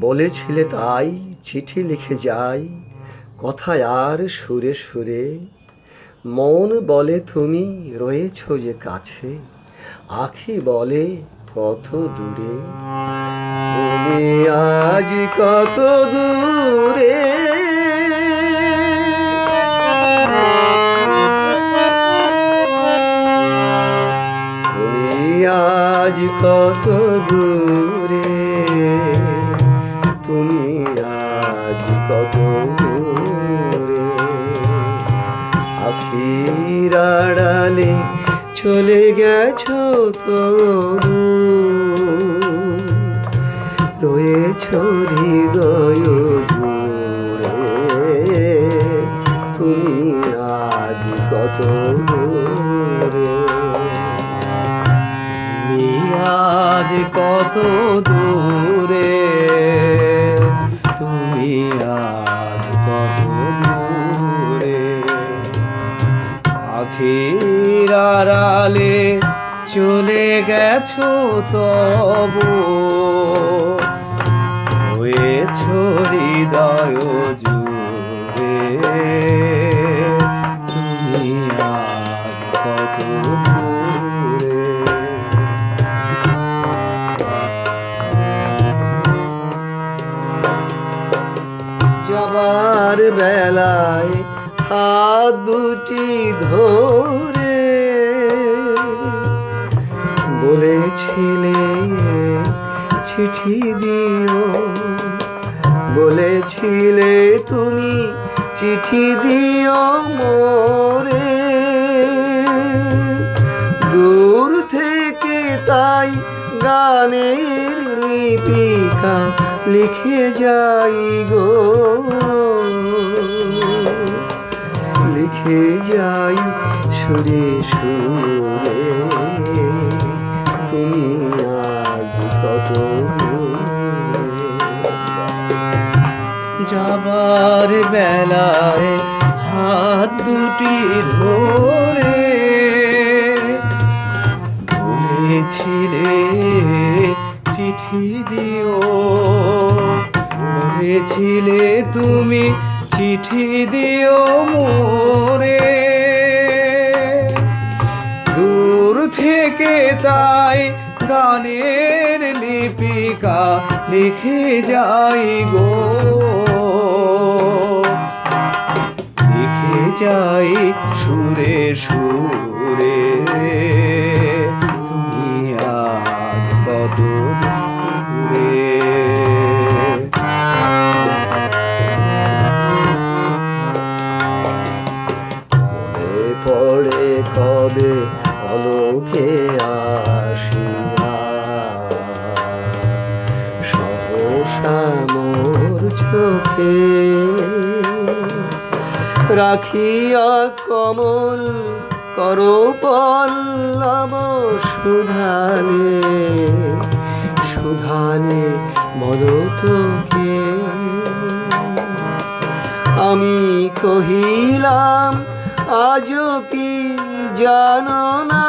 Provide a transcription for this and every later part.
বলেছিলে তাই চিঠি লিখে যাই, কথায় আর সুরে সুরে। মন বলে তুমি রয়েছ যে কাছে, আখি বলে কত দূরে। তুমি আজ কত দূরে, তুমি আজ কত দূরে, তুমি আজ কত দূরে। আখির আড়ালে চলে গেছো তবু, রয়েছ হৃদয় জুড়ে। তুমি আজ কত দূরে, তুমি আজ কত দূরে, তুমি আজ কত দূরে। আখির আড়ালে চলে গেছো তবু, রয়েছ হৃদয় জুড়ে। তুমি আজ কত দূরে। যাবার বেলায় হাত দুটি ধরে বলেছিলে চিঠি দিও, বলেছিলে তুমি চিঠি দিও মোরে। দূর থেকে তাই গানের লিপিকা লিখে যাই গো, লিখে যাই সুরে সুরে। তুমি আজ কত দূরে, যাবার বেলায় হাত দুটি ধরে বলেছিলে চিঠি দিও, বলেছিলে তুমি চিঠি দিও মোরে। দূর থেকে তাই গানের লিপিকা লিখে যাই গো, লিখে যাই সুরে সুরে। তুমি আজ কত দূরে। মনে পড়ে কবে অলোকে আসিয়া, সহসা মোর চোখে রাখিয়া কমল করো পল্লব সুধালে, সুধালে বলো তোকে। আমি কহিলাম আজও কি জানো না,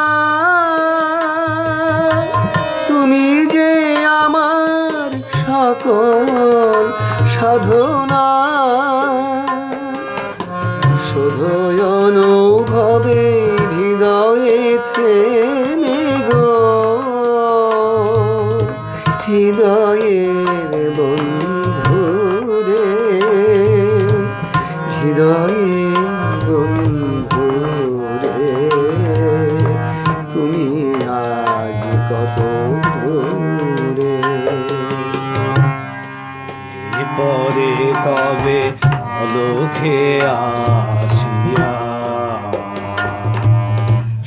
তুমি যে আমার সকল সাধনা। শুধু অনুভবে হৃদয়ে থেমে গো, হৃদয়ের বন্ধুরে, হৃদয়ের বন্ধুরে। তুমি আজ কত দূরে, পরে কবে অলোকে আসিয়া,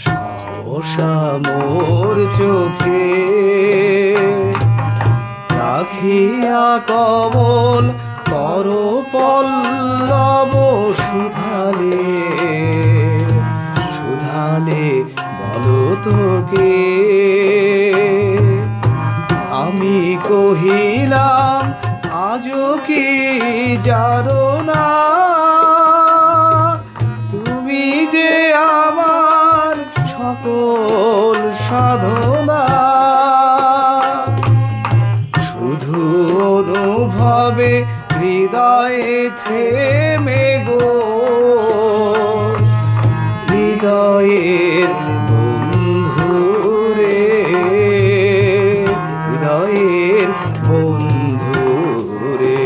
সহসা মোর চোখে রাখিয়া কমল করো পল্লব সুধালে, সুধালে বলো তোকে। আমি কহিলাম আজও কি জানো না, তুমি যে আমার সকল সাধনা। শুধু অনুভব ভবে হৃদয়ে থেমে গো, হৃদয়ের বন্ধু রে, হৃদয়ের বন্ধু রে,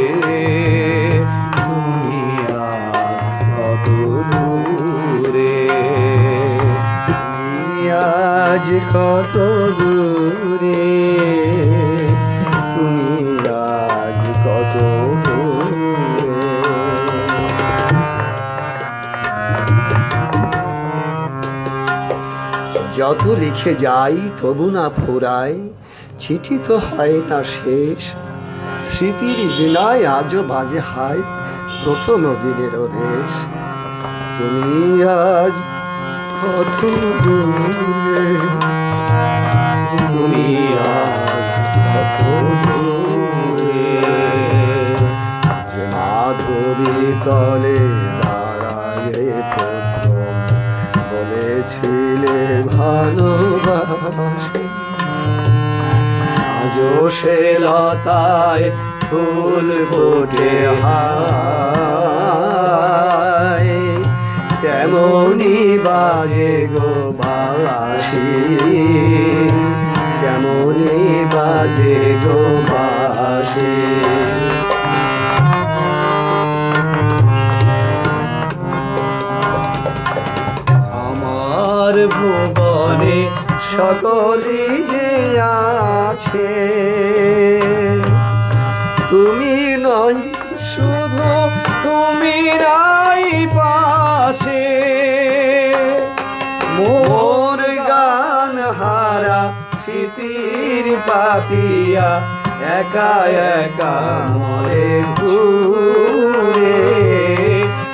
তুমি আজ কত দূরে, তুমি আজ কত দূরে, তুমি আজ কত দূরে। যত লিখে যাই তবু না ফুরায়, চিঠি তো হয় না শেষ, স্মৃতির বিনায় আজও বাজে হায় প্রথম দিনের রেশ। তুমি আজ কত দূরে, তুমি আজ কত দূরে, যে মাধবী তলে দাঁড়ায়ে প্রথম বলেছিলে ভালোবাসি, আজও সে লতায় ফুল ফোটে হায়, তেমনি বাজে গো বাঁশি, তেমনি বাজে গো বাঁশি। আমার ভুবনে সকলই যে আছে, তুমি নয় শুধু তুমি নাই পাশে, মোর গান হারা স্মৃতির পাপিয়া একা একা মরে ঘুরে,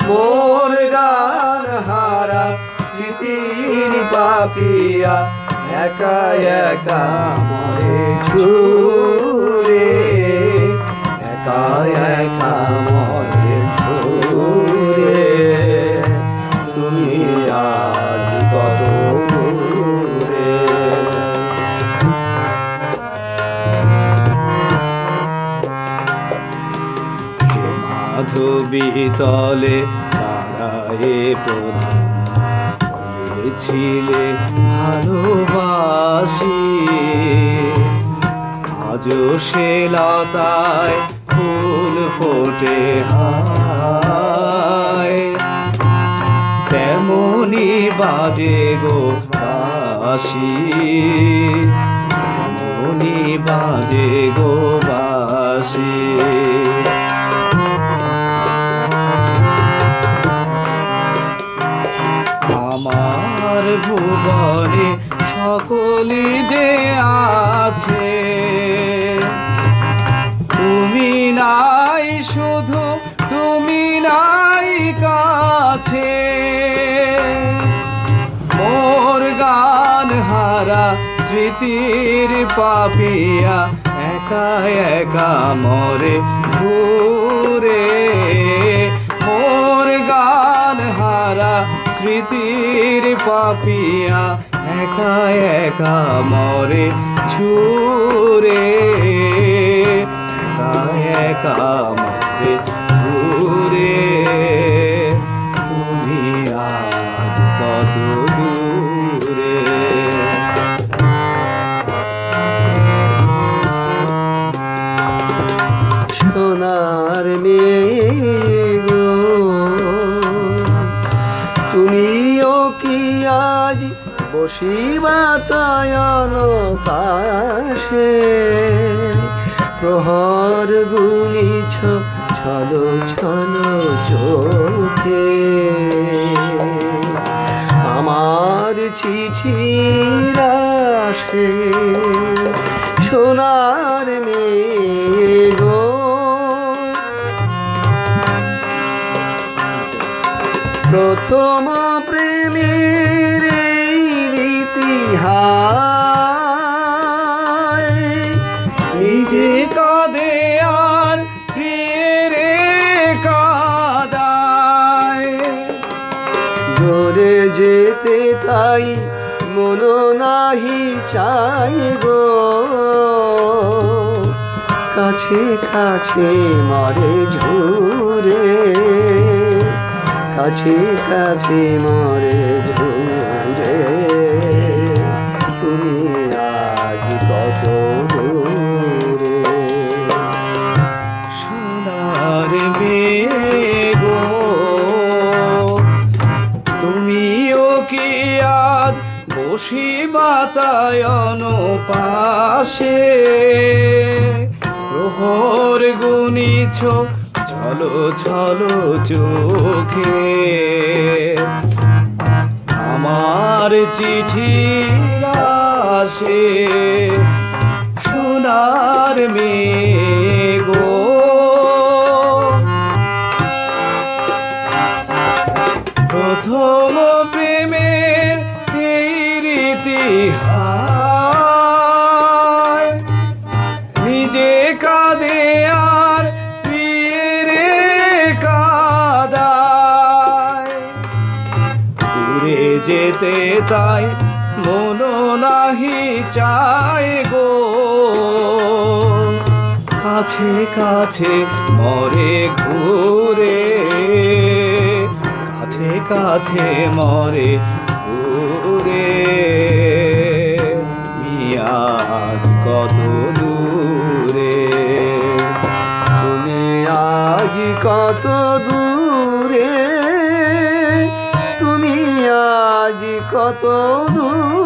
মোর গান হারা স্মৃতির পাপিয়া একা একা মরে ঝুরে, একা একা মরে ঝুরে। তুমি আজ কত দূরে, যে মাধবী তলে দাঁড়ায়ে প্রথম বলেছিলে ভালোবাসি, আজও সে লতায় ফুল ফোটে হায়, তেমনি বাজে গো বাঁশি, তেমনি বাজে গো বাঁশি। আমার ভুবনে সকলই যে আছে, তুমি নাই শুধু তুমি নাই কাছে, মোর গান হারা স্মৃতির পাপিয়া একা একা মরে ঘুরে, মোর গান হারা স্মৃতির পাপিয়া একা একা মরে ঝুরে, একা একা মরে ঝুরে। তুমি আজ কত দূরে, সোনার মেয়ে গো, তুমিও কি আজ বসিবা তায়ন পাশে, প্রহর গুনিছ ছলো ছলো চোখে, আমার চিঠির আসে সোনার মেয়ে গো, প্রথম প্রেমের ইতিহাস, নিজে কাঁদে আর প্রিয়ের কাঁদায়, দূরে যেতে তাই মন নাহি চাই গো, কাছে কাছে মরে ঝুরে, কাছে কাছে মরে ঝুরে, তুমি আজ কত দূরে। সোনার মেঘো তুমিও কি আজ বসি বাতায়ন পাশে, প্রহর গুনিছ ছলো ছলো চোখে, আমার চিঠি আসে সোনার মেঘো। প্রথম প্রেমের এই ইতিহাস, নিজে কাঁদে আর প্রিয়েরে কাঁদায়, দূরে যেতে তাই মন নাহি চায় গো, কাছে কাছে মরে ঘুরে, কাছে কাছে মরে ঘুরে, আজ কত দূরে। তুমি আজ কত দূরে, তুমি আজ কত দূরে।